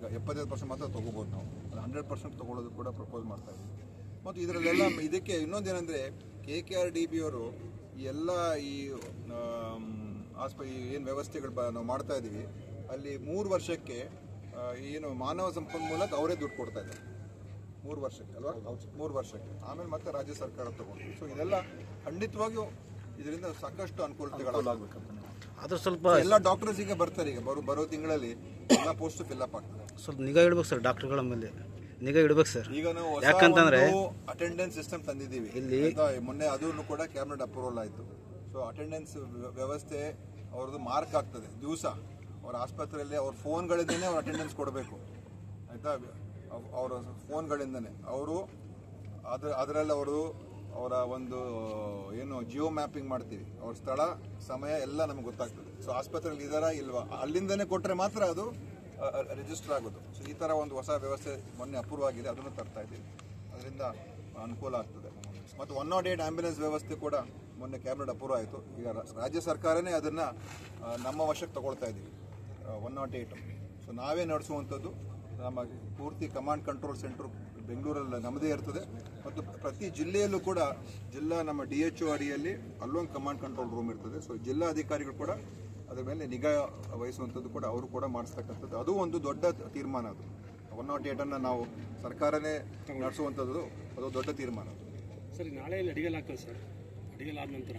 ಈಗ 75% ಮಾತ್ರ ತೊಗೋಬೋದು ನಾವು, 100% ತೊಗೊಳ್ಳೋದು ಕೂಡ ಪ್ರಪೋಸ್ ಮಾಡ್ತಾ ಇದ್ದೀವಿ. ಮತ್ತು ಇದರಲ್ಲೆಲ್ಲ ಇದಕ್ಕೆ ಇನ್ನೊಂದೇನೆಂದರೆ KKRDB ಅವರು ಎಲ್ಲ ಈ ಏನು ವ್ಯವಸ್ಥೆಗಳು ನಾವು ಮಾಡ್ತಾ ಇದ್ದೀವಿ ಅಲ್ಲಿ 3 ವರ್ಷಕ್ಕೆ ಏನು ಮಾನವ ಸಂಪನ್ಮೂಲಕ್ಕೆ ಅವರೇ ದುಡ್ಡು ಕೊಡ್ತಾ ಇದ್ದಾರೆ 3 ವರ್ಷಕ್ಕೆ ಅಲ್ವಾ, 3 ವರ್ಷಕ್ಕೆ. ಆಮೇಲೆ ಮತ್ತೆ ರಾಜ್ಯ ಸರ್ಕಾರ ತಗೊಂಡು. ಸೊ ಇದೆಲ್ಲ ಖಂಡಿತವಾಗಿಯೂ ಇದರಿಂದ ಸಾಕಷ್ಟು ಅನುಕೂಲತೆಗಳಾಗಬೇಕು. ಆದ್ರೆ ಸ್ವಲ್ಪ ಎಲ್ಲ ಡಾಕ್ಟರ್ಸ್ ಈಗ ಬರ್ತಾರೆ, ಈಗ ಬರೋ ತಿಂಗಳಲ್ಲಿ ಎಲ್ಲ ಪೋಸ್ಟ್ ಫಿಲ್ಅಪ್ ಆಗ್ತದೆ. ಸ್ವಲ್ಪ ನಿಗಾ ಇಡ್ಬೇಕು ಸರ್, ಡಾಕ್ಟರ್ಗಳ ಮೇಲೆ ನಿಗಾ ಇಡ್ಬೇಕು ಸರ್. ಈಗ ನಾವು ಯಾಕಂತಂದ್ರೆ ಅಟೆಂಡೆನ್ಸ್ ಸಿಸ್ಟಮ್ ತಂದಿದ್ದೀವಿ ಇಲ್ಲಿ, ಮೊನ್ನೆ ಅದನ್ನು ಕೂಡ ಕ್ಯಾಬಿನೆಟ್ ಅಪ್ರೂವಲ್ ಆಯಿತು. ಸೊ ಅಟೆಂಡೆನ್ಸ್ ವ್ಯವಸ್ಥೆ ಅವ್ರದ್ದು ಮಾರ್ಕ್ ಆಗ್ತದೆ ದಿವಸ. ಅವ್ರ ಆಸ್ಪತ್ರೆಯಲ್ಲಿ ಅವ್ರ ಫೋನ್ಗಳಿಂದನೇ ಅವ್ರು ಅಟೆಂಡೆನ್ಸ್ ಕೊಡಬೇಕು, ಆಯಿತಾ. ಅವರ ಫೋನ್ಗಳಿಂದನೇ ಅವರು ಅದರಲ್ಲಿ ಅವರ ಒಂದು ಏನು ಜಿಯೋ ಮ್ಯಾಪಿಂಗ್ ಮಾಡ್ತೀವಿ, ಅವ್ರ ಸ್ಥಳ ಸಮಯ ಎಲ್ಲ ನಮ್ಗೆ ಗೊತ್ತಾಗ್ತದೆ. ಸೊ ಆಸ್ಪತ್ರೆಯಲ್ಲಿ ಇದ್ದಾರಾ ಇಲ್ವಾ ಅಲ್ಲಿಂದನೇ ಕೊಟ್ಟರೆ ಮಾತ್ರ ಅದು ರಿಜಿಸ್ಟರ್ ಆಗೋದು. ಸೊ ಈ ಥರ ಒಂದು ಹೊಸ ವ್ಯವಸ್ಥೆ ಮೊನ್ನೆ ಅಪ್ರೂವ್ ಆಗಿದೆ, ಅದನ್ನು ತರ್ತಾ ಇದ್ದೀವಿ. ಅದರಿಂದ ಅನುಕೂಲ ಆಗ್ತದೆ. ಮತ್ತು 108 ಆ್ಯಂಬುಲೆನ್ಸ್ ವ್ಯವಸ್ಥೆ ಕೂಡ ಮೊನ್ನೆ ಕ್ಯಾಬಿನೆಟ್ ಅಪ್ರೂವ್ ಆಯಿತು. ಈಗ ರಾಜ್ಯ ಸರ್ಕಾರನೇ ಅದನ್ನು ನಮ್ಮ ವಶಕ್ಕೆ ತಗೊಳ್ತಾ ಇದ್ದೀವಿ 108. ಸೊ ನಾವೇ ನಡೆಸುವಂಥದ್ದು. ನಮ್ಮ ಪೂರ್ತಿ ಕಮಾಂಡ್ ಕಂಟ್ರೋಲ್ ಸೆಂಟ್ರ್ ಬೆಂಗಳೂರಲ್ಲಿ ನಮ್ಮದೇ ಇರ್ತದೆ. ಮತ್ತು ಪ್ರತಿ ಜಿಲ್ಲೆಯಲ್ಲೂ ಕೂಡ ನಮ್ಮ DHO ಅಡಿಯಲ್ಲಿ ಅಲ್ಲೊಂದು ಕಮಾಂಡ್ ಕಂಟ್ರೋಲ್ ರೂಮ್ ಇರ್ತದೆ. ಸೊ ಜಿಲ್ಲಾ ಅಧಿಕಾರಿಗಳು ಕೂಡ ಅದರ ಮೇಲೆ ನಿಗಾ ವಹಿಸುವಂಥದ್ದು ಕೂಡ ಅವರು ಕೂಡ ಮಾಡಿಸ್ತಕ್ಕಂಥದ್ದು. ಅದು ಒಂದು ದೊಡ್ಡ ತೀರ್ಮಾನ. ಅದು 108 ನಾವು ಸರ್ಕಾರನೇ ನಡೆಸುವಂಥದ್ದು, ಅದು ದೊಡ್ಡ ತೀರ್ಮಾನ. ಸರಿ, ನಾಳೆ ಅಡಿಗೆಲ್ ಆಗ್ತದೆ ಸರ್, ಅಡಿಗೆಲ್ ಆದ ನಂತರ